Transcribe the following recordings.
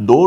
$2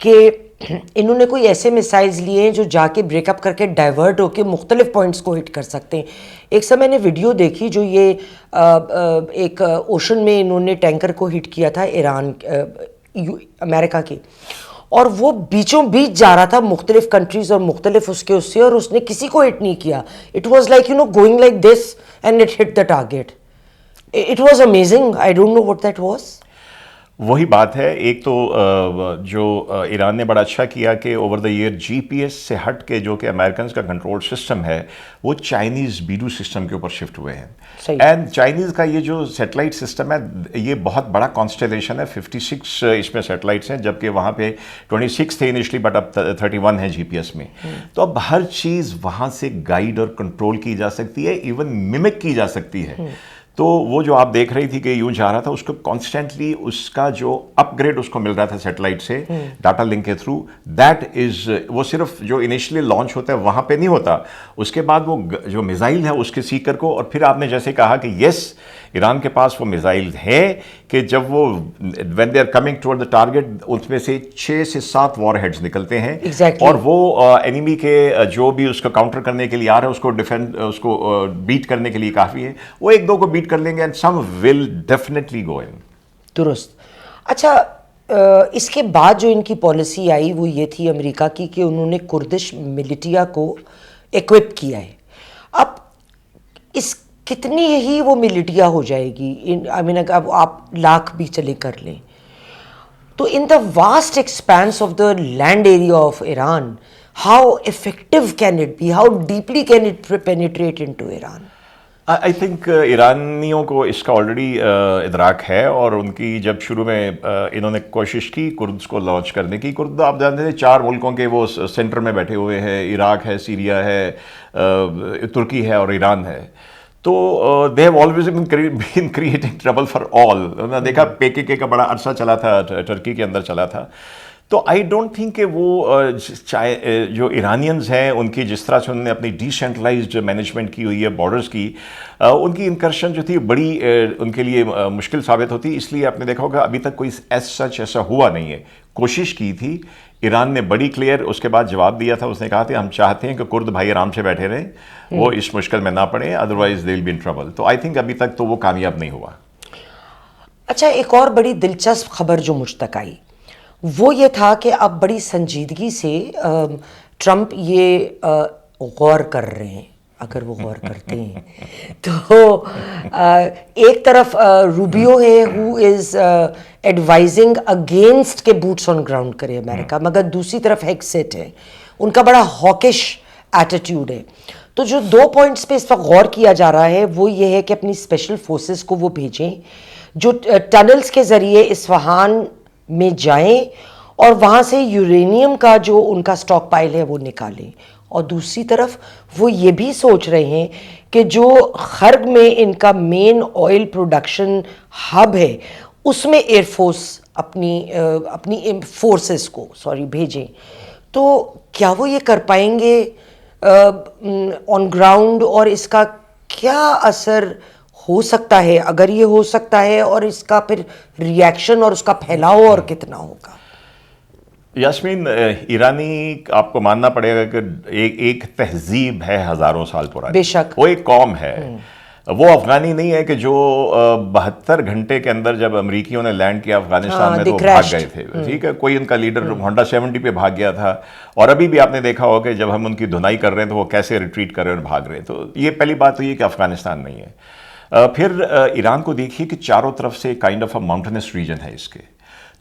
کہ انہوں نے کوئی ایسے میسائلز لیے ہیں جو جا کے بریک اپ کر کے ڈائیورٹ ہو کے مختلف پوائنٹس کو ہٹ کر سکتے ہیں. ایک سمے میں نے ویڈیو دیکھی جو یہ ایک اوشن میں انہوں نے ٹینکر کو ہٹ کیا تھا ایران امریکہ کے, اور وہ بیچوں بیچ جا رہا تھا مختلف کنٹریز اور مختلف اس کے اس سے, اور اس نے کسی کو ہٹ نہیں کیا. It was like going like this and it hit the target. It was amazing. I don't know what that was. وہی بات ہے. ایک تو جو ایران نے بڑا اچھا کیا کہ over the air G P S سے ہٹ کے جو کہ امریکنز کا کنٹرول سسٹم ہے وہ چائنیز بیڈو سسٹم کے اوپر شفٹ ہوئے ہیں. اینڈ چائنیز کا یہ جو سیٹلائٹ سسٹم ہے یہ بہت بڑا کانسٹیلیشن ہے. 56 اس میں سیٹلائٹس ہیں, جبکہ وہاں پہ 26 تھے انیشلی, بٹ اب 31 ہے جی پی ایس میں. تو اب ہر چیز وہاں سے گائیڈ اور کنٹرول کی جا سکتی ہے, ایون ممک کی جا سکتی ہے. تو وہ جو آپ دیکھ رہی تھی کہ یوں جا رہا تھا, اس کو کانسٹنٹلی اس کا جو اپ گریڈ اس کو مل رہا تھا سیٹلائٹ سے ڈاٹا لنک کے تھرو. دیٹ از وہ صرف جو انیشلی لانچ ہوتا ہے وہاں پہ نہیں ہوتا, اس کے بعد وہ جو میزائل ہے اس کے سیکر کو, اور پھر آپ نے جیسے کہا کہ یس ایران کے پاس وہ میزائل ہیں کہ جب وہ when they are coming toward the target اس میں سے 6 سے 7 وار ہیڈز نکلتے ہیں. اور وہ اینیمی کے جو بھی اس کو کاؤنٹر کرنے کے لیے آ رہا ہے اس کو ڈیفینڈ اس کو بیٹ کرنے کے لیے کافی ہے. وہ ایک دو کو بیٹ کر لیں گے and some will definitely go ان. درست. اچھا, اس کے بعد جو ان کی پالیسی آئی وہ یہ تھی امریکہ کی کہ انہوں نے کردش ملیٹیا کو ایکوپ کیا ہے. اب اس کتنی ہی وہ ملیٹیا ہو جائے گی, آئی مین اب آپ لاکھ بھی چلے کر لیں تو in the vast expanse of the land area of Iran, how effective can it be, how deeply can it penetrate into Iran? I think ایرانیوں کو اس کا آلریڈی ادراک ہے, اور ان کی جب شروع میں انہوں نے کوشش کی کردز کو لانچ کرنے کی. کرد آپ جانتے تھے 4 ملکوں کے وہ سینٹر میں بیٹھے ہوئے ہیں, عراق ہے, سیریا ہے, ترکی ہے اور ایران ہے. تو they have always been creating trouble for all. انہوں نے دیکھا PKK کا بڑا عرصہ چلا تھا, ٹرکی کے اندر چلا تھا. تو آئی ڈونٹ تھنک کہ وہ جو ایرانینز ہیں ان کی جس طرح سے انہوں نے اپنی ڈی سینٹرلائزڈ مینجمنٹ کی ہوئی ہے بارڈرز کی, ان کی انکرشن جو تھی بڑی ان کے لیے مشکل ثابت ہوتی. اس لیے آپ نے دیکھا ہوگا ابھی تک کوئی ایسا ہوا نہیں ہے. کوشش کی تھی ایران نے بڑی کلیئر, اس کے بعد جواب دیا تھا. اس نے کہا تھا ہم چاہتے ہیں کہ کرد بھائی آرام سے بیٹھے رہیں, وہ اس مشکل میں نہ پڑیں, otherwise they will be in trouble. تو آئی تھنک ابھی تک تو وہ کامیاب نہیں ہوا. اچھا, ایک اور بڑی دلچسپ خبر جو مجھ تک آئی وہ یہ تھا کہ اب بڑی سنجیدگی سے ٹرمپ یہ غور کر رہے ہیں, اگر وہ غور کرتے ہیں تو ایک طرف روبیو ہے ہو از ایڈوائزنگ اگینسٹ کہ بوٹس آن گراؤنڈ کرے امریکہ, مگر دوسری طرف ہیگسیٹ ہے, ان کا بڑا ہاکش ایٹیٹیوڈ ہے. تو جو 2 پوائنٹس پہ اس وقت غور کیا جا رہا ہے وہ یہ ہے کہ اپنی اسپیشل فورسز کو وہ بھیجیں جو ٹنلز کے ذریعے اصفہان میں جائیں اور وہاں سے یورینیم کا جو ان کا سٹاک پائل ہے وہ نکالیں. اور دوسری طرف وہ یہ بھی سوچ رہے ہیں کہ جو خرگ میں ان کا مین آئل پروڈکشن ہب ہے اس میں ایئر فورس اپنی فورسز کو بھیجیں. تو کیا وہ یہ کر پائیں گے آن گراؤنڈ, اور اس کا کیا اثر ہو سکتا ہے اگر یہ ہو سکتا ہے, اور اس کا پھر ری ایکشن اور اس کا پھیلاؤ اور کتنا ہوگا؟ یاسمین, ایرانی آپ کو ماننا پڑے گا کہ ایک تہذیب ہے ہزاروں سال پرانی. بے شک. وہ ایک قوم ہے. وہ افغانی نہیں ہے کہ جو 72 گھنٹے کے اندر جب امریکیوں نے لینڈ کیا افغانستان میں تو بھاگ گئے تھے. ٹھیک ہے, کوئی ان کا لیڈر ہونڈا 70 پہ بھاگ گیا تھا, اور ابھی بھی آپ نے دیکھا ہوگا کہ جب ہم ان کی دھنائی کر رہے ہیں تو وہ کیسے ریٹریٹ کر رہے ہیں اور بھاگ رہے ہیں. تو یہ پہلی بات تو یہ کہ افغانستان نہیں ہے. پھر ایران کو دیکھیے کہ چاروں طرف سے kind of a mountains region ہے اس کے,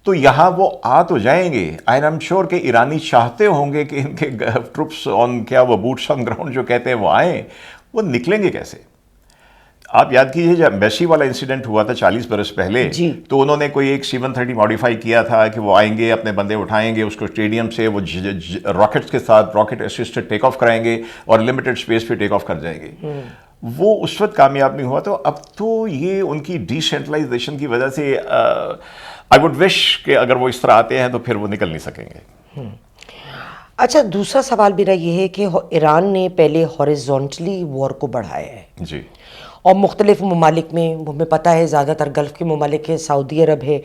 تو یہاں وہ آ تو جائیں گے. آئی ایم شیور کہ ایرانی چاہتے ہوں گے کہ ان کے ٹروپس آن کیا وہ بوٹس آن گراؤنڈ جو کہتے ہیں وہ آئیں. وہ نکلیں گے کیسے؟ آپ یاد کیجئے جب ایمبیسی والا انسیڈنٹ ہوا تھا 40 برس پہلے, تو انہوں نے کوئی ایک C-130 ماڈیفائی کیا تھا کہ وہ آئیں گے, اپنے بندے اٹھائیں گے, اس کو اسٹیڈیم سے وہ راکٹس کے ساتھ راکٹ اسسٹڈ ٹیک آف کرائیں گے اور لمیٹڈ اسپیس پہ ٹیک آف کر جائیں گے. وہ اس وقت کامیاب نہیں ہوا. تو اب تو یہ ان کی ڈی سینٹرلائزیشن کی وجہ سے آئی وڈ وش کہ اگر وہ اس طرح آتے ہیں تو پھر وہ نکل نہیں سکیں گے. اچھا, دوسرا سوال میرا یہ ہے کہ ایران نے پہلے ہاریزونٹلی وار کو بڑھایا ہے جی, اور مختلف ممالک میں, ہمیں پتہ ہے زیادہ تر گلف کے ممالک ہیں, سعودی عرب ہے,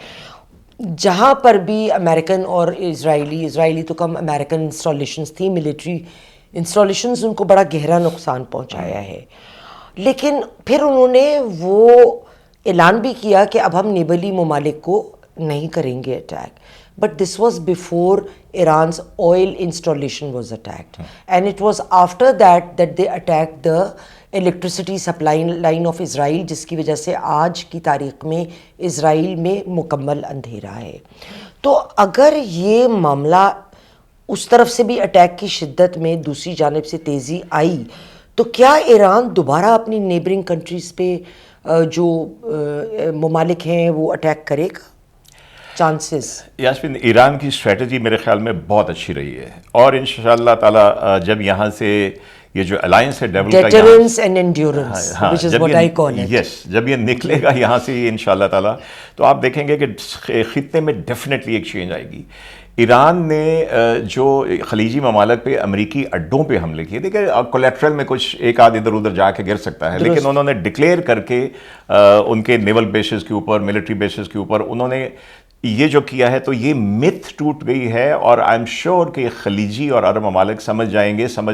جہاں پر بھی امریکن اور اسرائیلی تو کم امریکن انسٹالیشنز تھیں، ملٹری انسٹالیشنز، ان کو بڑا گہرا نقصان پہنچایا ہے. لیکن پھر انہوں نے وہ اعلان بھی کیا کہ اب ہم نیبلی ممالک کو نہیں کریں گے attack. But this was before Iran's oil installation was attacked and it was after that they attack the electricity supply line of Israel, جس کی وجہ سے آج کی تاریخ میں اسرائیل میں مکمل اندھیرا ہے. تو اگر یہ معاملہ اس طرف سے بھی اٹیک کی شدت میں دوسری جانب سے تیزی آئی تو کیا ایران دوبارہ اپنی نیبرنگ کنٹریز پہ جو ممالک ہیں وہ اٹیک کرے گا؟ چانسز. یاسمین، ایران کی اسٹریٹجی میرے خیال میں بہت اچھی رہی ہے، اور انشاءاللہ تعالیٰ جب یہاں سے یہ جو الائنس ہے deterrence and endurance which is what I call it. یس، جب یہ نکلے گا یہاں سے انشاءاللہ تعالیٰ تو آپ دیکھیں گے کہ خطے میں ڈیفینیٹلی ایک چینج آئے گی. ایران نے جو خلیجی ممالک پہ امریکی اڈوں پہ حملے کیے، دیکھیں کولیٹرل میں کچھ ایک آدھ ادھر ادھر جا کے گر سکتا ہے، لیکن انہوں نے ڈکلیئر کر کے ان کے نیول بیسز کے اوپر، ملٹری بیسز کے اوپر انہوں نے یہ جو کیا ہے، تو یہ متھ ٹوٹ گئی ہے. اور آئی ایم شیور کہ خلیجی اور عرب ممالک سمجھ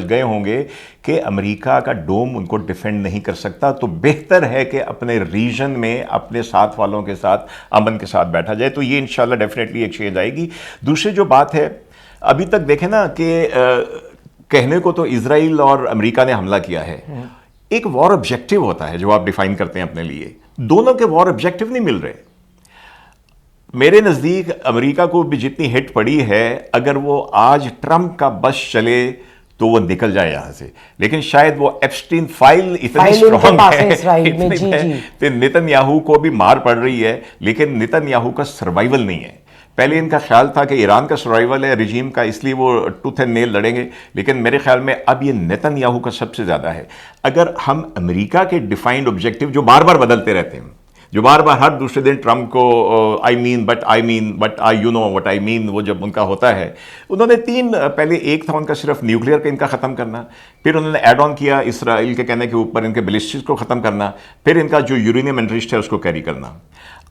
گئے ہوں گے کہ امریکہ کا ڈوم ان کو ڈیفینڈ نہیں کر سکتا، تو بہتر ہے کہ اپنے ریجن میں اپنے ساتھ والوں کے ساتھ امن کے ساتھ بیٹھا جائے. تو یہ انشاءاللہ ڈیفینیٹلی ایک چینج آئے گی. دوسری جو بات ہے، ابھی تک دیکھیں نا کہ کہنے کو تو اسرائیل اور امریکہ نے حملہ کیا ہے، ایک وار آبجیکٹو ہوتا ہے جو آپ ڈیفائن کرتے ہیں اپنے لیے. دونوں کے وار آبجیکٹو نہیں مل رہے. میرے نزدیک امریکہ کو بھی جتنی ہٹ پڑی ہے، اگر وہ آج ٹرمپ کا بس چلے تو وہ نکل جائے یہاں سے، لیکن شاید وہ ایپسٹین فائل اتنی اسٹرانگ ہے کہ نیتن یاہو کو بھی مار پڑ رہی ہے، لیکن نیتن یاہو کا سروائیول نہیں ہے. پہلے ان کا خیال تھا کہ ایران کا سروائیول ہے رجیم کا، اس لیے وہ ٹوتھ اینڈ نیل لڑیں گے، لیکن میرے خیال میں اب یہ نیتن یاہو کا سب سے زیادہ ہے. اگر ہم امریکہ کے ڈیفائنڈ آبجیکٹو جو بار بار بدلتے رہتے ہیں، جو بار بار ہر دوسرے دن ٹرمپ کو I mean but you know what I mean, وہ جب ان کا ہوتا ہے، انہوں نے پہلے ایک تھا ان کا صرف نیوکلیئر کا ان کا ختم کرنا، پھر انہوں نے ایڈ آن کیا اسرائیل کے کہنے کے اوپر ان کے بیلسٹکس کو ختم کرنا، پھر ان کا جو یورینیم انرچڈ ہے اس کو کیری کرنا.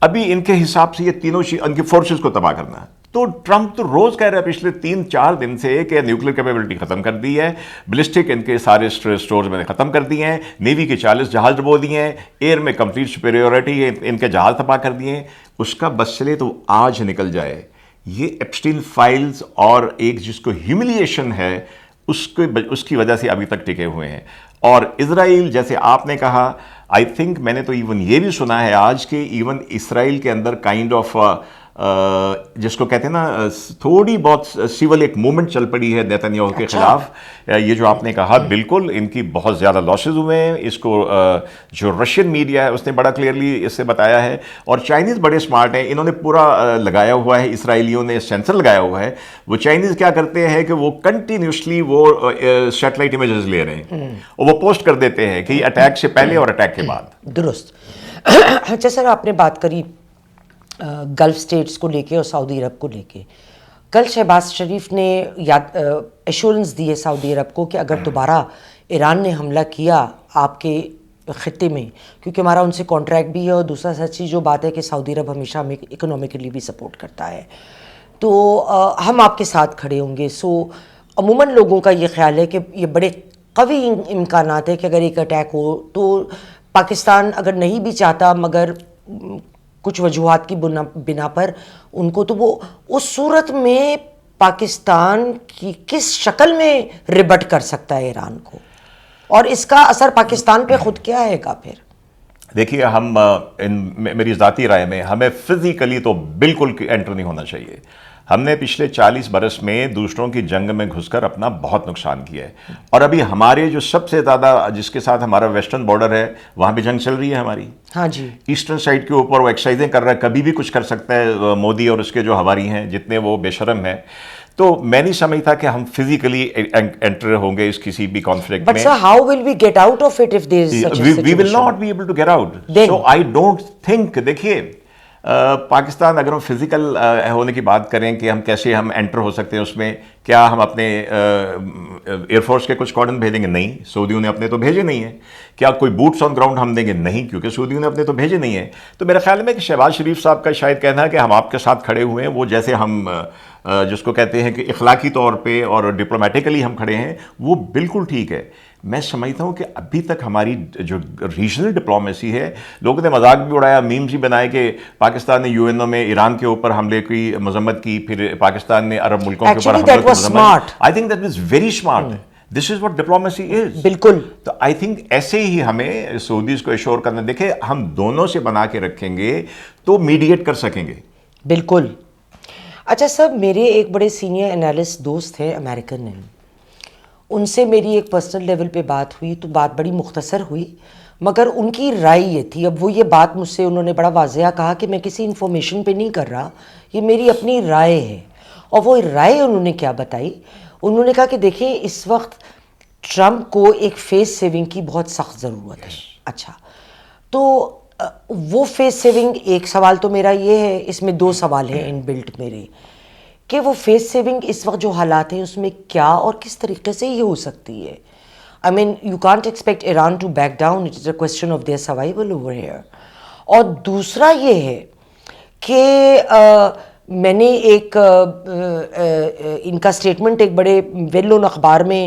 ابھی ان کے حساب سے یہ تینوں ان کی فورسز کو تباہ کرنا. تو ٹرمپ تو روز کہہ رہا ہے پچھلے 3-4 دن سے کہ نیوکلیئر کیپیبلٹی ختم کر دی ہے، بلسٹک ان کے سارے سٹورز میں نے ختم کر دیے ہیں، نیوی کے 40 جہاز ڈبو دیے ہیں، ایئر میں کمپلیٹ سپیریورٹی ان کے جہاز تباہ کر دیے ہیں. اس کا بس چلے تو آج نکل جائے. یہ ایپسٹین فائلز اور ایک جس کو ہیوملیشن ہے اس کی وجہ سے ابھی تک ٹکے ہوئے ہیں. اور اسرائیل جیسے آپ نے کہا، آئی تھنک میں نے تو ایون یہ بھی سنا ہے آج کہ ایون اسرائیل کے اندر کائنڈ آف جس کو کہتے ہیں نا تھوڑی بہت سول ایک موومنٹ چل پڑی ہے نیتن یاہو کے خلاف. یہ جو آپ نے کہا بالکل ان کی بہت زیادہ لاسز ہوئے ہیں. اس کو جو رشین میڈیا ہے اس نے بڑا کلیئرلی اس سے بتایا ہے، اور چائنیز بڑے سمارٹ ہیں، انہوں نے پورا لگایا ہوا ہے، اسرائیلیوں نے سینسر لگایا ہوا ہے. وہ چائنیز کیا کرتے ہیں کہ وہ کنٹینیوسلی وہ سیٹلائٹ امیجز لے رہے ہیں اور وہ پوسٹ کر دیتے ہیں کہ اٹیک سے پہلے اور اٹیک کے بعد. درست. اچھا سر، آپ نے بات کری گلف سٹیٹس کو لے کے اور سعودی عرب کو لے کے. کل شہباز شریف نے ایشورنس دی ہے سعودی عرب کو کہ اگر دوبارہ ایران نے حملہ کیا آپ کے خطے میں، کیونکہ ہمارا ان سے کانٹریکٹ بھی ہے، اور دوسرا سچی جو بات ہے کہ سعودی عرب ہمیشہ ہمیں اکنامکلی بھی سپورٹ کرتا ہے، تو ہم آپ کے ساتھ کھڑے ہوں گے. سو عموماً لوگوں کا یہ خیال ہے کہ یہ بڑے قوی امکانات ہے کہ اگر ایک اٹیک ہو تو پاکستان اگر نہیں بھی چاہتا مگر کچھ وجوہات کی بنا پر ان کو، تو وہ اس صورت میں پاکستان کی کس شکل میں ریبٹ کر سکتا ہے ایران کو، اور اس کا اثر پاکستان پہ خود کیا آئے گا پھر؟ دیکھیے، ہم میری ذاتی رائے میں ہمیں فزیکلی تو بالکل انٹر نہیں ہونا چاہیے. ہم نے پچھلے 40 برس میں دوسروں کی جنگ میں گھس کر اپنا بہت نقصان کیا ہے، اور ابھی ہمارے جو سب سے زیادہ جس کے ساتھ ہمارا ویسٹرن بارڈر ہے وہاں بھی جنگ چل رہی ہے ہماری. ہاں جی، ایسٹرن سائڈ کے اوپر وہ ایکسرسائزیں کر رہا ہے، کبھی بھی کچھ کر سکتا ہے مودی اور اس کے جو ہواری ہیں جتنے وہ بے شرم ہیں. تو میں نہیں سمجھتا کہ ہم فزیکلی انٹر ہوں گے اس کسی بھی کانفلکٹ میں. But sir, how will we get out of it if there is such a situation? We will not be able to get out. So I don't think, دیکھیے پاکستان اگر ہم فزیکل ہونے کی بات کریں کہ ہم کیسے ہم انٹر ہو سکتے ہیں اس میں، کیا ہم اپنے ایئر فورس کے کچھ کارڈن بھیجیں گے؟ نہیں، سعودیوں نے اپنے تو بھیجے نہیں ہیں۔ کیا کوئی بوٹس آن گراؤنڈ ہم دیں گے؟ نہیں، کیونکہ سعودیوں نے اپنے تو بھیجے نہیں ہیں۔ تو میرا خیال میں کہ شہباز شریف صاحب کا شاید کہنا ہے کہ ہم آپ کے ساتھ کھڑے ہوئے ہیں، وہ جیسے ہم جس کو کہتے ہیں کہ اخلاقی طور پہ اور ڈپلومیٹیکلی ہم کھڑے ہیں، وہ بالکل ٹھیک ہے۔ میں سمجھتا ہوں کہ ابھی تک ہماری جو ریجنل ڈپلومیسی ہے، لوگوں نے مذاق بھی اڑایا، میمز بھی بنائے کہ پاکستان نے یو این او میں ایران کے اوپر حملے کی مذمت کی، پھر پاکستان نے عرب ملکوں کے اوپر حملے کی مذمت۔ I think that was very smart. This is what diplomacy is. بالکل۔ تو آئی تھنک ایسے ہی ہمیں سعودیز کو ایشور کرنا، دیکھیں ہم دونوں سے بنا کے رکھیں گے تو میڈیٹ کر سکیں گے۔ بالکل۔ اچھا سر، میرے ایک بڑے سینئر انالسٹ دوست ہیں امریکن ہیں، ان سے میری ایک پرسنل لیول پہ بات ہوئی تو بات بڑی مختصر ہوئی، مگر ان کی رائے یہ تھی، اب وہ یہ بات مجھ سے انہوں نے بڑا واضح کہا کہ میں کسی انفارمیشن پہ نہیں کر رہا، یہ میری اپنی رائے ہے۔ اور وہ رائے انہوں نے کیا بتائی، انہوں نے کہا کہ دیکھیں اس وقت ٹرمپ کو ایک فیس سیونگ کی بہت سخت ضرورت ہے۔ اچھا، تو وہ فیس سیونگ، ایک سوال تو میرا یہ ہے، اس میں دو سوال ہیں ان بلٹ میرے، کہ وہ فیس سیونگ اس وقت جو حالات ہیں اس میں کیا اور کس طریقے سے یہ ہو سکتی ہے؟ I mean, you can't expect Iran to back down. It is a question of their survival over here. اور دوسرا یہ ہے کہ میں نے ایک ان کا سٹیٹمنٹ ایک بڑے ویل نون اخبار میں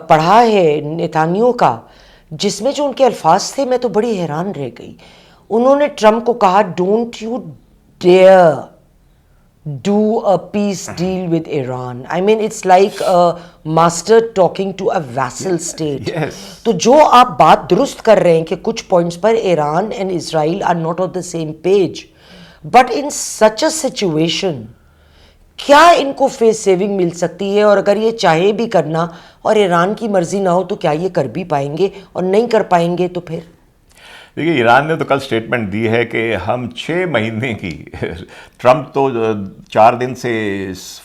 پڑھا ہے نیتانیاہو کا، جس میں جو ان کے الفاظ تھے میں تو بڑی حیران رہ گئی۔ انہوں نے ٹرمپ کو کہا don't you dear do a peace deal with Iran. I mean, it's like a master talking to a vassal state. Yes. تو جو آپ بات درست کر رہے ہیں کہ کچھ points per Iran and Israel are not on the same page, but in such a situation کیا ان کو فیس سیونگ مل سکتی ہے؟ اور اگر یہ چاہے بھی کرنا اور ایران کی مرضی نہ ہو تو کیا یہ کر بھی پائیں گے؟ اور نہیں کر پائیں گے تو پھر؟ دیکھیے ایران نے تو کل سٹیٹمنٹ دی ہے کہ ہم 6 مہینے کی، ٹرمپ تو 4 دن سے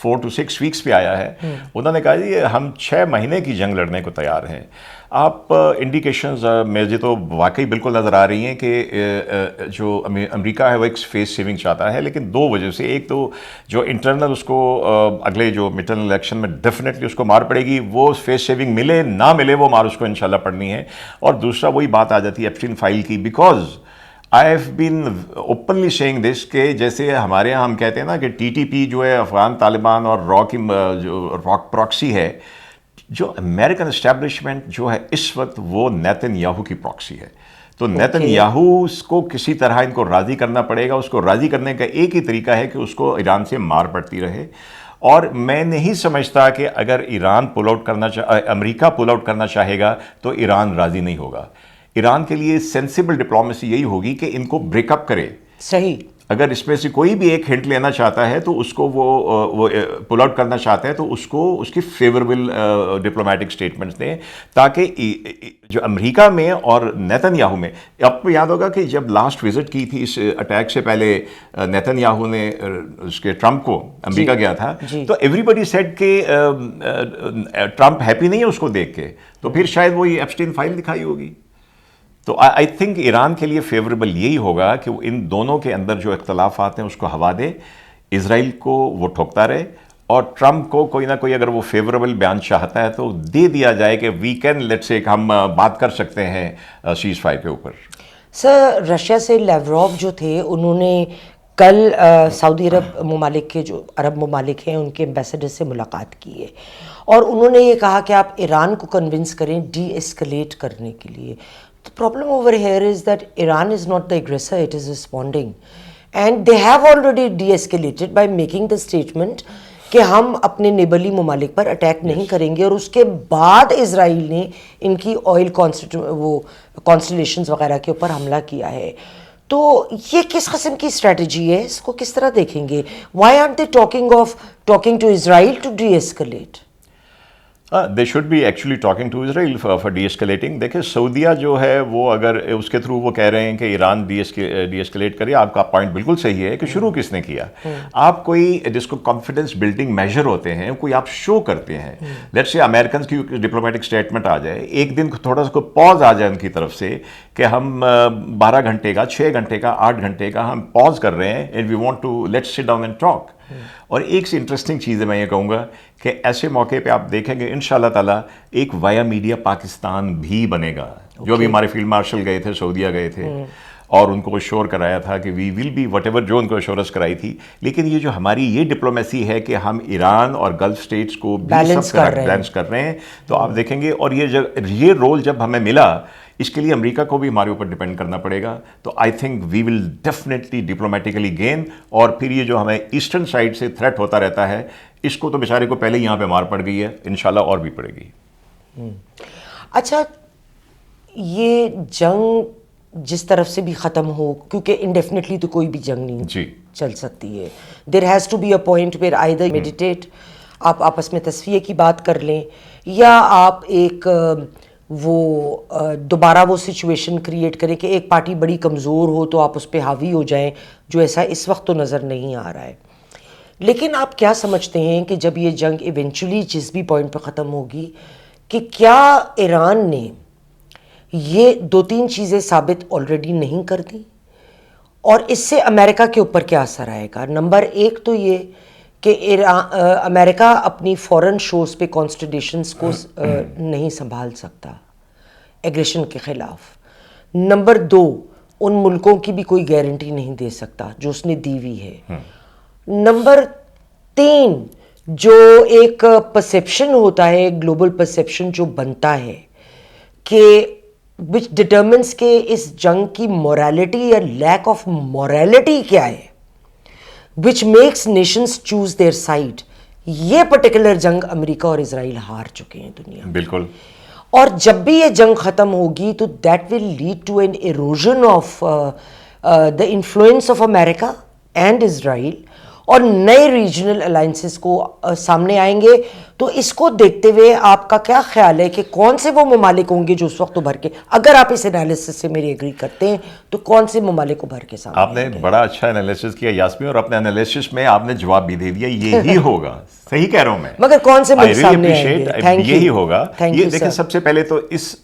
4 to 6 ویکس پہ آیا ہے، انہوں نے کہا جی ہم 6 مہینے کی جنگ لڑنے کو تیار ہیں۔ آپ انڈیکیشنز مجھے تو واقعی بالکل نظر آ رہی ہیں کہ جو امریکہ ہے وہ ایک فیس سیونگ چاہتا ہے، لیکن 2 وجہ سے۔ ایک تو جو انٹرنل اس کو اگلے جو مڈ ٹرم الیکشن میں ڈیفینیٹلی اس کو مار پڑے گی، وہ فیس سیونگ ملے نہ ملے وہ مار اس کو انشاءاللہ پڑنی ہے۔ اور دوسرا وہی بات آ جاتی ہے ایپسٹین فائل کی، because I have been openly seeing this کہ جیسے ہمارے یہاں ہم کہتے ہیں نا کہ ٹی ٹی پی جو ہے افغان طالبان اور را کی جو راک پراکسی ہے، جو امریکن اسٹیبلشمنٹ جو ہے اس وقت وہ نیتن یاہو کی پراکسی ہے۔ تو نیتن یاہو کو کسی طرح ان کو راضی کرنا پڑے گا۔ اس کو راضی کرنے کا ایک ہی طریقہ ہے کہ اس کو ایران سے مار پڑتی رہے۔ اور میں نہیں سمجھتا کہ اگر ایران پل آؤٹ کرنا امریکہ پل آؤٹ کرنا چاہے گا تو ایران راضی نہیں ہوگا۔ ایران کے لیے سینسیبل ڈپلومیسی یہی ہوگی کہ ان کو بریک اپ کرے۔ صحیح۔ اگر اس میں سے کوئی بھی ایک ہنٹ لینا چاہتا ہے تو اس کو وہ پل آؤٹ کرنا چاہتا ہے تو اس کو اس کی فیوریبل ڈپلومیٹک سٹیٹمنٹس دیں، تاکہ جو امریکہ میں اور نیتن یاہو میں، آپ کو یاد ہوگا کہ جب لاسٹ وزٹ کی تھی اس اٹیک سے پہلے نیتن یاہو نے اس کے ٹرمپ کو امریکہ گیا تھا، تو ایوری بڈی سیڈ کہ ٹرمپ ہیپی نہیں ہے اس کو دیکھ کے، تو پھر شاید وہ ایپسٹین فائل دکھائی ہوگی۔ تو آئی تھنک ایران کے لیے فیوریبل یہی ہوگا کہ وہ ان دونوں کے اندر جو اختلافات ہیں اس کو ہوا دے، اسرائیل کو وہ ٹھوکتا رہے، اور ٹرمپ کو کوئی نہ کوئی اگر وہ فیوریبل بیان چاہتا ہے تو دے دیا جائے کہ وی کین لیٹس سے ہم بات کر سکتے ہیں سیز فائر کے اوپر۔ سر، رشیا سے لیوروف جو تھے انہوں نے کل سعودی عرب ممالک کے جو عرب ممالک ہیں ان کے ایمبیسڈر سے ملاقات کی ہے، اور انہوں نے یہ کہا کہ آپ ایران کو کنونس کریں ڈی ایسکلیٹ کرنے کے لیے۔ The problem over here is that Iran is not the aggressor, it is responding. And they have already de-escalated by making the statement کہ ہم اپنے نیبرلی ممالک پر اٹیک نہیں کریں گے، اور اس کے بعد اسرائیل نے ان کی آئل کانسٹلیشنز وغیرہ کے اوپر حملہ کیا ہے۔ تو یہ کس قسم کی اسٹریٹجی ہے؟ اس کو کس طرح دیکھیں گے؟ Why aren't they talking to Israel to de-escalate? They should be actually talking to Israel for de-escalating. دیکھیں سعودیہ جو ہے وہ اگر اس کے تھرو وہ کہہ رہے ہیں کہ ایران ڈی اسکلیٹ کرے, آپ کا پوائنٹ بالکل صحیح ہے کہ شروع کس نے کیا. آپ کوئی جس کو کانفیڈنس بلڈنگ میجر ہوتے ہیں, کوئی آپ شو کرتے ہیں, لیٹس سے امریکنس کی ڈپلومیٹک اسٹیٹمنٹ آ جائے, ایک دن تھوڑا سا کوئی پاز آ جائے ان کی طرف سے کہ ہم 12 گھنٹے کا, 6 گھنٹے کا, 8 گھنٹے کا ہم پاز کر رہے ہیں and we want to let's sit down and talk. اور ایک سے انٹرسٹنگ چیز ہے, میں یہ کہوں گا کہ ایسے موقع پہ آپ دیکھیں گے انشاءاللہ تعالیٰ ایک وایا میڈیا پاکستان بھی بنے گا. جو بھی ہمارے فیلڈ مارشل گئے تھے, سعودیہ گئے تھے, اور ان کو شور کرایا تھا کہ وی ول بی وٹ ایور, جو ان کو ایشورنس کرائی تھی. لیکن یہ جو ہماری یہ ڈپلومیسی ہے کہ ہم ایران اور گلف اسٹیٹس کو بھی بیلنس کر رہے ہیں, تو آپ دیکھیں گے. اور یہ رول جب ہمیں ملا, اس کے لیے امریکہ کو بھی ہمارے اوپر ڈیپینڈ کرنا پڑے گا. تو I think we will definitely diplomatically gain. اور پھر یہ جو ہمیں ایسٹرن سائڈ سے تھریٹ ہوتا رہتا ہے, اس کو تو بیچارے کو پہلے یہاں پہ مار پڑ گئی ہے, انشاءاللہ اور بھی پڑے گی. اچھا, یہ جنگ جس طرف سے بھی ختم ہو, کیونکہ انڈیفینیٹلی تو کوئی بھی جنگ نہیں چل سکتی ہے, there has to be a point where either meditate, آپ آپس میں تصفیے کی بات کر لیں, یا آپ ایک وہ دوبارہ وہ سچویشن کریٹ کریں کہ ایک پارٹی بڑی کمزور ہو تو آپ اس پہ حاوی ہو جائیں, جو ایسا اس وقت تو نظر نہیں آ رہا ہے. لیکن آپ کیا سمجھتے ہیں کہ جب یہ جنگ ایونچولی جس بھی پوائنٹ پہ ختم ہوگی, کہ کیا ایران نے یہ 2-3 چیزیں ثابت آلریڈی نہیں کر دیں, اور اس سے امریکہ کے اوپر کیا اثر آئے گا؟ نمبر 1 تو یہ کہ امریکہ اپنی فورن شوز پہ کانسٹیٹیوشنز کو نہیں سنبھال سکتا ایگریشن کے خلاف. نمبر 2, ان ملکوں کی بھی کوئی گارنٹی نہیں دے سکتا جو اس نے دی ہوئی ہے. نمبر 3, جو ایک پرسیپشن ہوتا ہے, گلوبل پرسیپشن جو بنتا ہے کہ which determines کہ اس جنگ کی morality یا lack of morality کیا ہے, which makes nations choose their side. یہ پرٹیکولر جنگ امریکہ اور اسرائیل ہار چکے ہیں دنیا میں. بالکل. اور جب بھی یہ جنگ ختم ہوگی تو that will lead to an erosion of the influence of America and Israel, اور نئے ریجنل الائنسز کو سامنے آئیں گے. تو اس کو دیکھتے ہوئے آپ کا کیا خیال ہے کہ کون سے وہ ممالک ہوں گے جو اس وقت ابھر کے, اگر آپ اس انالیسس سے میری ایگری کرتے ہیں, تو کون سے ممالک ابھر کے سامنے؟ آپ نے بڑا اچھا انالیسس کیا یاسمین, اور اپنے انالیسس میں آپ نے جواب بھی دے دیا, یہی ہوگا. صحیح کہہ رہا ہوں میں, مگر کون سے ملک سامنے آئیں گے؟ یہی ہوگا. یہ دیکھیں, سب سے پہلے تو اس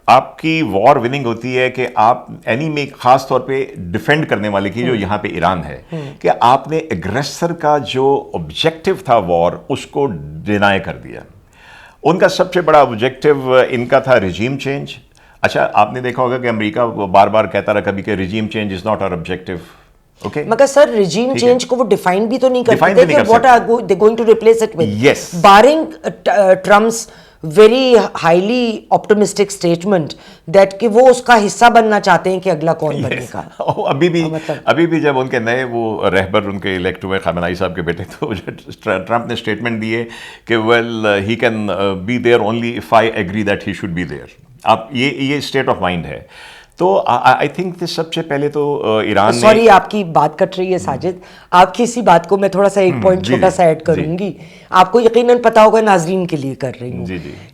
آپ کی وار وننگ ہوتی ہے کہ آپ اینیمی, خاص طور پہ ڈیفینڈ کرنے والے کی جو یہاں پہ ایران ہے, کہ آپ نے ایگریسر کا جو آبجیکٹو تھا وار, اس کو ڈینائی کر دیا. ان کا سب سے بڑا آبجیکٹو ان کا تھا ریجیم چینج. اچھا, آپ نے دیکھا ہوگا کہ امریکہ بار بار کہتا رہا کبھی کہ regime change is not our objective. مگر سر ریجیم چینج کو وہ ڈیفائن بھی تو نہیں کرتے کہ what are they going to replace it with, barring Trump's very highly optimistic statement that کہ وہ اس کا حصہ بننا چاہتے ہیں کہ اگلا کون بنے گا. ابھی بھی جب ان کے نئے وہ رہبر ان کے الیکٹ ہوئے, خامنہئی صاحب کے بیٹے, تو ٹرمپ نے اسٹیٹمنٹ دی ہے کہ well he can be there only if I agree that he should be there. اب یہ اسٹیٹ آف مائنڈ ہے. تو آئی تھنک سب سے پہلے تو ایران, سوری آپ کی بات کٹ رہی ہے ساجد, آپ کی اسی بات کو میں تھوڑا سا ایک پوائنٹ چھوٹا سا ایڈ کروں گی. آپ کو یقیناً پتا ہوگا, ناظرین کے لیے کر رہی ہوں,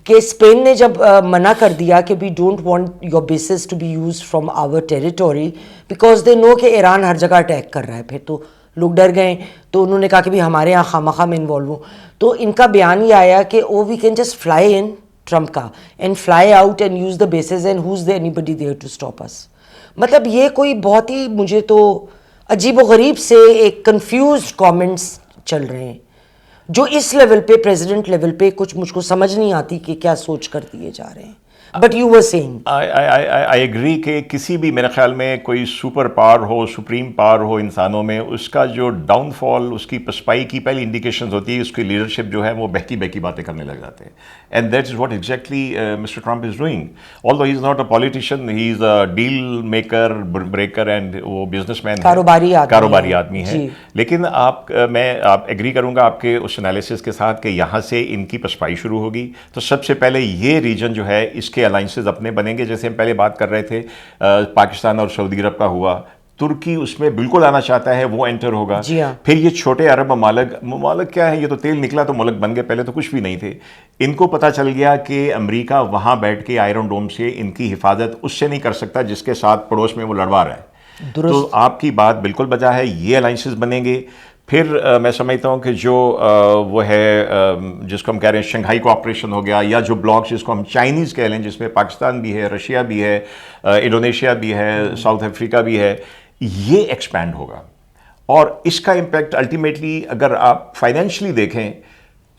کہ اسپین نے جب منع کر دیا کہ we don't want your bases to be used from our territory because they know کہ ایران ہر جگہ اٹیک کر رہا ہے, پھر تو لوگ ڈر گئے. تو انہوں نے کہا کہ ہمارے یہاں خواہ میں انوالو ہوں. تو ان کا بیان یہ آیا کہ oh we can just fly in Trump کا and fly out and use the bases and who's there anybody there to stop us. مطلب یہ کوئی بہت ہی مجھے تو عجیب و غریب سے ایک کنفیوزڈ کامنٹس چل رہے ہیں, جو اس لیول پہ, پریزیڈنٹ لیول پہ, کچھ مجھ کو سمجھ نہیں آتی کہ کیا سوچ کر دیے جا رہے ہیں. But you were seeing, I agree کہ کسی بھی میرے خیال میں کوئی سپر پاور ہو, سپریم پاور ہو انسانوں میں, اس کا جو ڈاؤن فال, اس کی پسپائی کی پہلی انڈیکیشنز ہوتی ہے, اس کی لیڈرشپ جو ہے وہ بہکی باتیں کرنے لگ جاتے ہیں. And that is what exactly mister Trump is doing. Although he is not a politician, he is a deal maker, breaker, and وہ بزنس مین, کاروباری آدمی ہے. لیکن آپ ایگری کروں گا آپ کے اس انالیسس کے ساتھ کہ یہاں سے ان کی پسپائی شروع ہوگی. تو سب سے پہلے یہ ریجن جو ہے اس کے الائنسز اپنے بنیں گے. جیسے ہم پہلے بات کر رہے تھے پاکستان اور سعودی عرب کا ہوا, ترکی اس میں بالکل آنا چاہتا ہے, وہ انٹر ہوگا. جی ہاں. پھر یہ چھوٹے عرب ممالک کیا ہے, یہ تو تیل نکلا تو ملک بن گئے, پہلے تو کچھ بھی نہیں تھے. ان کو پتہ چل گیا کہ امریکہ وہاں بیٹھ کے آئرن ڈوم سے ان کی حفاظت اس سے نہیں کر سکتا جس کے ساتھ پڑوس میں وہ لڑوا رہا ہے. تو آپ کی بات بالکل بجا ہے, یہ الائنسز بنیں گے. پھر میں سمجھتا ہوں کہ جو وہ ہے جس کو ہم کہہ رہے ہیں شنگھائی کوآپریشن ہو گیا, یا جو بلاکس جس کو ہم چائنیز کہہ لیں, جس میں پاکستان بھی ہے, رشیا بھی ہے, انڈونیشیا بھی ہے, ساؤتھ افریقہ بھی ہے, یہ ایکسپینڈ ہوگا. اور اس کا امپیکٹ الٹیمیٹلی اگر آپ فائنینشلی دیکھیں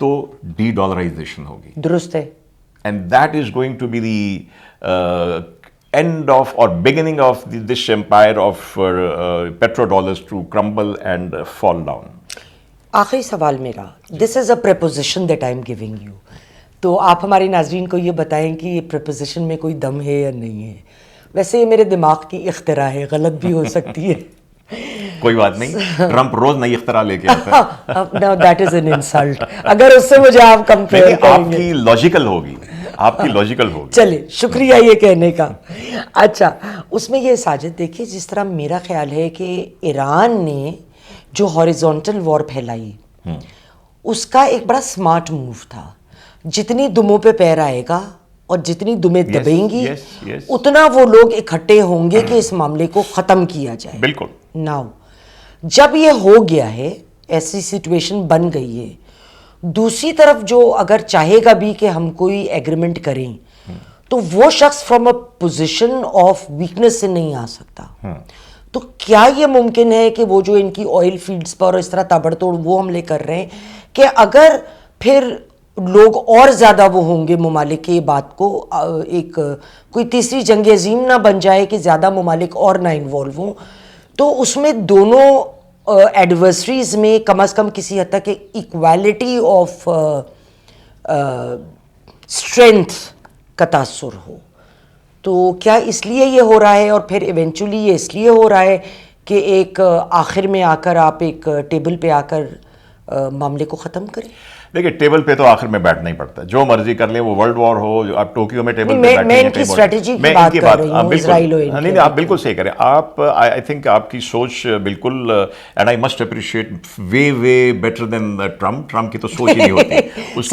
تو ڈی ڈالرائزیشن ہوگی. درست ہے. And that is going to be the end of or beginning of this empire of petrodollars to crumble and fall down. آخری سوال میرا, this is a preposition that I am giving you. تو آپ ہمارے ناظرین کو یہ بتائیں کہ یہ preposition میں کوئی دم ہے یا نہیں ہے. ویسے یہ میرے دماغ کی اختراع ہے, غلط بھی ہو سکتی ہے. کوئی بات نہیں, ٹرمپ روز نئی اختراع لے کے آتا ہے. No, that is an insult. اگر اس سے مجھے آپ کمپیئر کریں آپ کی لاجیکل ہوگی, آپ کی لاجیکل ہوگی. چلے, شکریہ یہ کہنے کا. اچھا, اس میں یہ ساجد دیکھیے, جس طرح میرا خیال ہے کہ ایران نے جو ہاریزونٹل وار پھیلائی اس کا ایک بڑا سمارٹ موو تھا. جتنی دموں پہ پیر آئے گا اور جتنی دمیں دبیں گی اتنا وہ لوگ اکٹھے ہوں گے کہ اس معاملے کو ختم کیا جائے. بالکل. ناؤ جب یہ ہو گیا ہے, ایسی سچویشن بن گئی ہے, دوسری طرف جو اگر چاہے گا بھی کہ ہم کوئی ایگریمنٹ کریں تو وہ شخص from a position of weakness سے نہیں آ سکتا. تو کیا یہ ممکن ہے کہ وہ جو ان کی آئل فیلڈز پر اس طرح تابڑ توڑ وہ حملے کر رہے ہیں کہ اگر پھر لوگ اور زیادہ وہ ہوں گے ممالک کے بات کو ایک کوئی تیسری جنگ عظیم نہ بن جائے کہ زیادہ ممالک اور نہ انوالو ہوں, تو اس میں دونوں ایڈورسریز میں کم از کم کسی حد تک ایکویلٹی آف اسٹرینتھ کا تاثر ہو. تو کیا اس لیے یہ ہو رہا ہے, اور پھر ایونچولی یہ اس لیے ہو رہا ہے کہ ایک آخر میں آ کر آپ ایک ٹیبل پہ آ کر معاملے کو ختم کریں؟ دیکھیے, ٹیبل پہ تو آخر میں بیٹھنا ہی پڑتا ہے, جو مرضی کر لیں, وہ ورلڈ وار ہو, آپ ٹوکیو میں ٹیبل پہ بیٹھیں. میں ان کی اسٹریٹجی کی بات کر رہی ہوں, اسرائیل و نہیں, آپ بالکل صحیح کریں. آپ آئی تھنک آپ کی سوچ بالکل, and I must appreciate way better than Trump. Trump کی تو سوچ ہی نہیں ہوتی, اس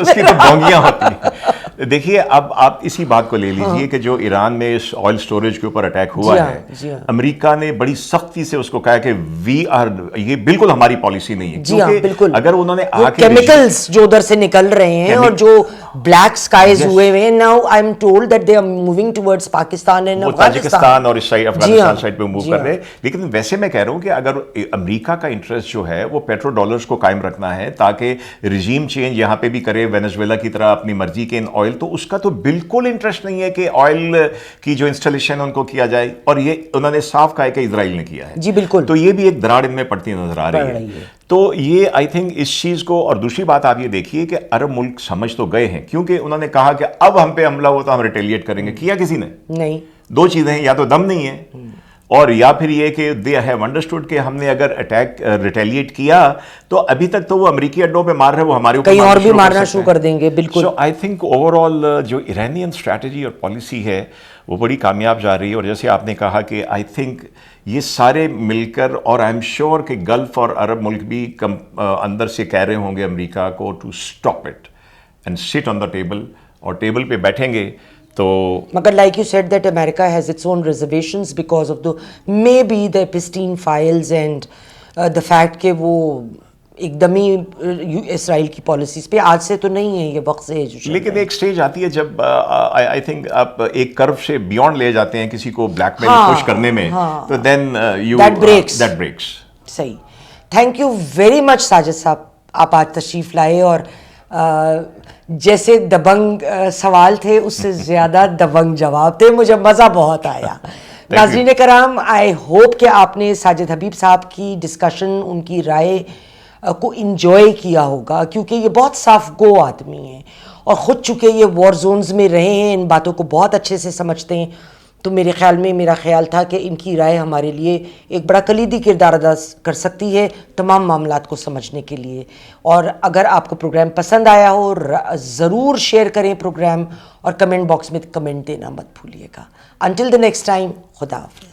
کی تو ڈونگیاں ہوتی ہیں. دیکھیے, اب آپ اسی بات کو لے لیجئے کہ جو ایران میں اس آئل سٹوریج کے اوپر اٹیک ہوا ہے, امریکہ نے بڑی سختی سے اس کو کہا کہ یہ بالکل ہماری پالیسی نہیں ہے. کیونکہ اگر انہوں نے کیمیکلز جو ادھر سے نکل رہے ہیں اور جو بلیک سکائز ہوئے ہوئے ہیں, now I am told that they are moving towards Pakistan and Tajikistan اور اس سائڈ افغانستان سائڈ پہ موو کر رہے ہیں. لیکن ویسے میں کہہ رہا ہوں کہ اگر امریکہ کا انٹرسٹ جو ہے وہ پیٹرو ڈالرز کو قائم رکھنا ہے تاکہ رجیم چینج یہاں پہ بھی کرے وینزویلا کی طرح اپنی مرضی کے ان آئل, تو اس کا تو بالکل انٹرسٹ نہیں ہے کہ آئل کی جو انسٹالیشن ان کو کیا جائے, اور یہ انہوں نے صاف کہا ہے کہ اسرائیل نے کیا ہے. جی بالکل. تو یہ بھی ایک دراڑ ان میں پڑتی نظر آ رہی ہے. تو یہ آئی تھنک اس چیز کو, اور دوسری بات آپ یہ دیکھیے کہ عرب ملک سمجھ تو گئے ہیں, کیونکہ انہوں نے کہا کہ اب ہم پہ حملہ ہو تو ہم ریٹیلیٹ کریں گے. کیا کسی نے نہیں. دو چیزیں ہیں, یا تو دم نہیں ہے, اور یا پھر یہ کہ دے ہیو انڈرسٹوڈ کہ ہم نے اگر اٹیک ریٹیلیٹ کیا تو ابھی تک تو وہ امریکی اڈوں پہ مار رہے ہیں, وہ ہمارے اوپر کہیں اور بھی مارنا شروع کر دیں گے. بالکل. سو آئی تھنک اوور آل جو ایرانین اسٹریٹجی اور پالیسی ہے وہ بڑی کامیاب جا رہی ہے. اور جیسے آپ نے کہا کہ آئی تھنک یہ سارے مل کر, اور آئی ایم شیور کہ گلف اور عرب ملک بھی اندر سے کہہ رہے ہوں گے امریکہ کو ٹو اسٹاپ اٹ اینڈ سٹ آن دا ٹیبل, اور ٹیبل پہ بیٹھیں گے. تو مگر like you said that America has its own reservations because of the may be the Epstein files and the fact کہ وہ ایک دمی اسرائیل کی پالیسیز پہ آج سے تو نہیں ہے, یہ وقت سے ہے. لیکن ایک سٹیج آتی ہے جب آئی تھنک آپ ایک کرو سے بیونڈ لے جاتے ہیں کسی کو بلیک میل پش کرنے میں, تو دین یو دیٹ بریکس. صحیح. Thank you very much Sajid صاحب, آپ آج تشریف لائے, اور جیسے دبنگ سوال تھے اس سے زیادہ دبنگ جواب تھے. مجھے مزہ بہت آیا. ناظرین کرام, آئی ہوپ کہ آپ نے ساجد حبیب صاحب کی ڈسکشن, ان کی رائے کو انجوائے کیا ہوگا, کیونکہ یہ بہت صاف گو آدمی ہیں اور خود چونکہ یہ وار زونز میں رہے ہیں, ان باتوں کو بہت اچھے سے سمجھتے ہیں. تو میرے خیال میں میرا خیال تھا کہ ان کی رائے ہمارے لیے ایک بڑا کلیدی کردار ادا کر سکتی ہے تمام معاملات کو سمجھنے کے لیے. اور اگر آپ کو پروگرام پسند آیا ہو ضرور شیئر کریں پروگرام, اور کمنٹ باکس میں کمنٹ دینا مت بھولیے گا. انٹل دی نیکسٹ ٹائم, خدا حافظ.